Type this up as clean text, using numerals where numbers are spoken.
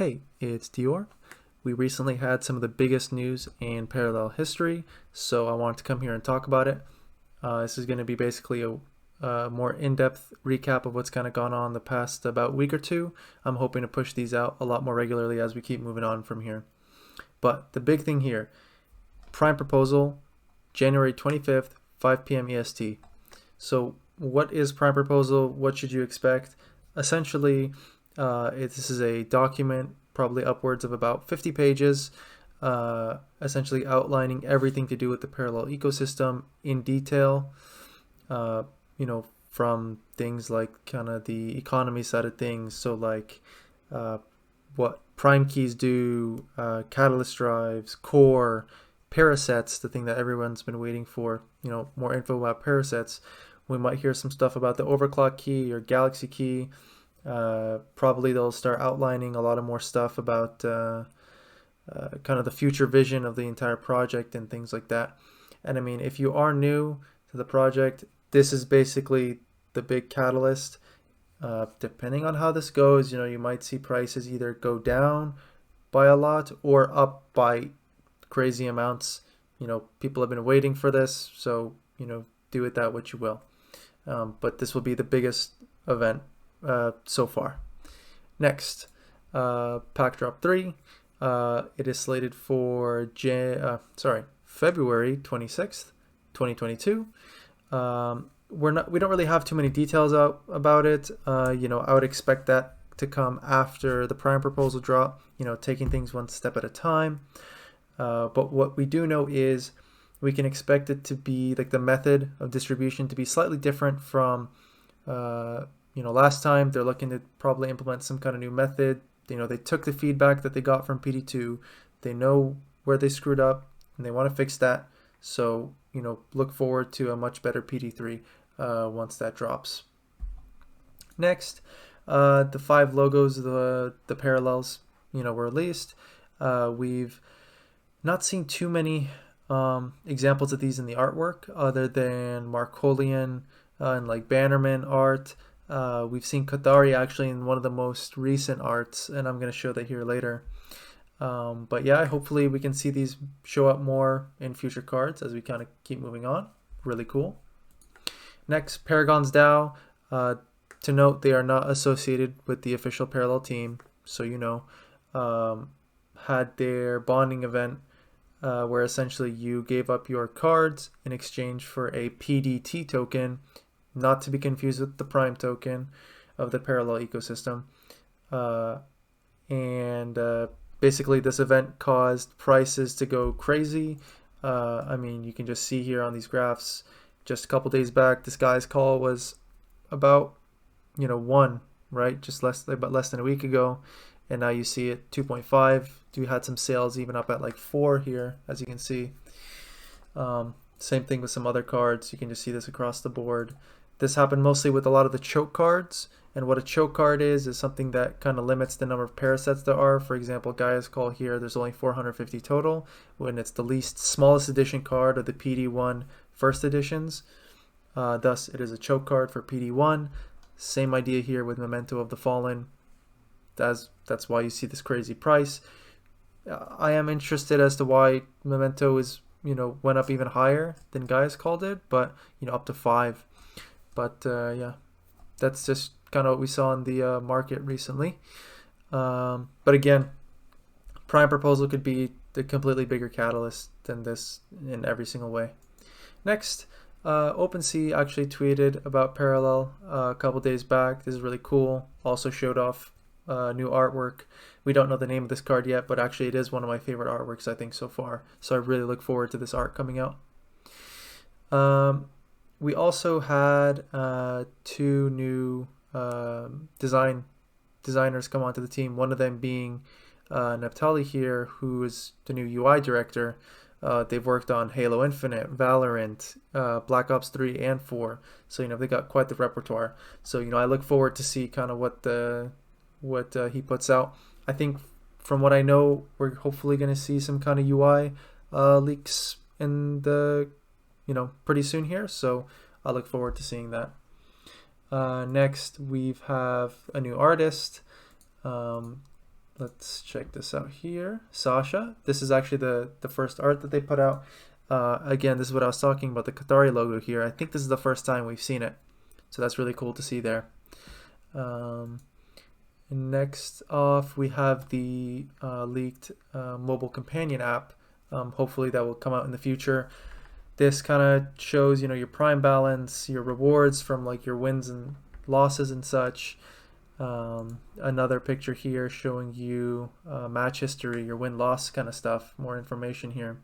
Hey, it's Dior. We recently had some of the biggest news in parallel history, so I wanted to come here and talk about it. This is going to be basically a more in-depth recap of what's kind of gone on the past about week or two. I'm hoping to push these out a lot more regularly as we keep moving on from here. But the big thing here, Prime Proposal, January 25th, 5 p.m. EST. So what is Prime Proposal? What should you expect? Essentially, this is a document, probably upwards of about 50 pages, essentially outlining everything to do with the parallel ecosystem in detail. From things like kind of the economy side of things. So like what prime keys do, catalyst drives, core, parasets, the thing that everyone's been waiting for. More info about parasets. We might hear some stuff about the overclock key or galaxy key. Probably they'll start outlining a lot of more stuff about kind of the future vision of the entire project and things like that. And I mean, if you are new to the project, this is basically the big catalyst. Depending on how this goes, you might see prices either go down by a lot or up by crazy amounts. People have been waiting for this, so do with that what you will. But this will be the biggest event so far. Next, Pack Drop 3. It is slated for February 26th, 2022. We don't really have too many details out about it. I would expect that to come after the Prime Proposal drop, taking things one step at a time. But what we do know is we can expect it to be like the method of distribution to be slightly different from last time. They're looking to probably implement some kind of new method. They took the feedback that they got from PD2. They know where they screwed up and they want to fix that. So, look forward to a much better PD3 once that drops. Next, the 5 logos of the parallels, were released. We've not seen too many examples of these in the artwork other than Markolian and like Bannerman art. We've seen Kathari actually in one of the most recent arts, and I'm going to show that here later. But yeah, hopefully we can see these show up more in future cards as we kind of keep moving on. Really cool. Next, Paragon's DAO. To note, they are not associated with the official parallel team, so had their bonding event where essentially you gave up your cards in exchange for a PDT token, not to be confused with the Prime token of the parallel ecosystem. Basically this event caused prices to go crazy. I mean, you can just see here on these graphs, just a couple days back, this guy's call was about 1, right? Just less than a week ago. And now you see it 2.5. You had some sales even up at like 4 here, as you can see. Same thing with some other cards. You can just see this across the board. This happened mostly with a lot of the choke cards. And what a choke card is something that kind of limits the number of parasets there are. For example, Gaia's Call here, there's only 450 total, when it's the least smallest edition card of the PD1 first editions. Thus, it is a choke card for PD1. Same idea here with Memento of the Fallen. That's why you see this crazy price. I am interested as to why Memento is went up even higher than Gaia's Call did, but up to 5. But yeah, that's just kind of what we saw in the market recently. But again, Prime Proposal could be the completely bigger catalyst than this in every single way. Next, OpenSea actually tweeted about Parallel a couple days back. This is really cool. Also showed off new artwork. We don't know the name of this card yet, but actually it is one of my favorite artworks I think so far. So I really look forward to this art coming out. We also had 2 new designers come onto the team. One of them being Neptali here, who is the new UI director. They've worked on Halo Infinite, Valorant, Black Ops 3 and 4. So they got quite the repertoire. So I look forward to see kind of what he puts out. I think from what I know, we're hopefully going to see some kind of UI leaks in the pretty soon here. So I look forward to seeing that. Next, we have a new artist. let's check this out here. Sasha. This is actually the first art that they put out. Again, this is what I was talking about, the Qatari logo here. I think this is the first time we've seen it. So that's really cool to see there. Next off, we have the leaked mobile companion app. Hopefully that will come out in the future. This kind of shows, your prime balance, your rewards from like your wins and losses and such. Another picture here showing you match history, your win-loss kind of stuff, more information here.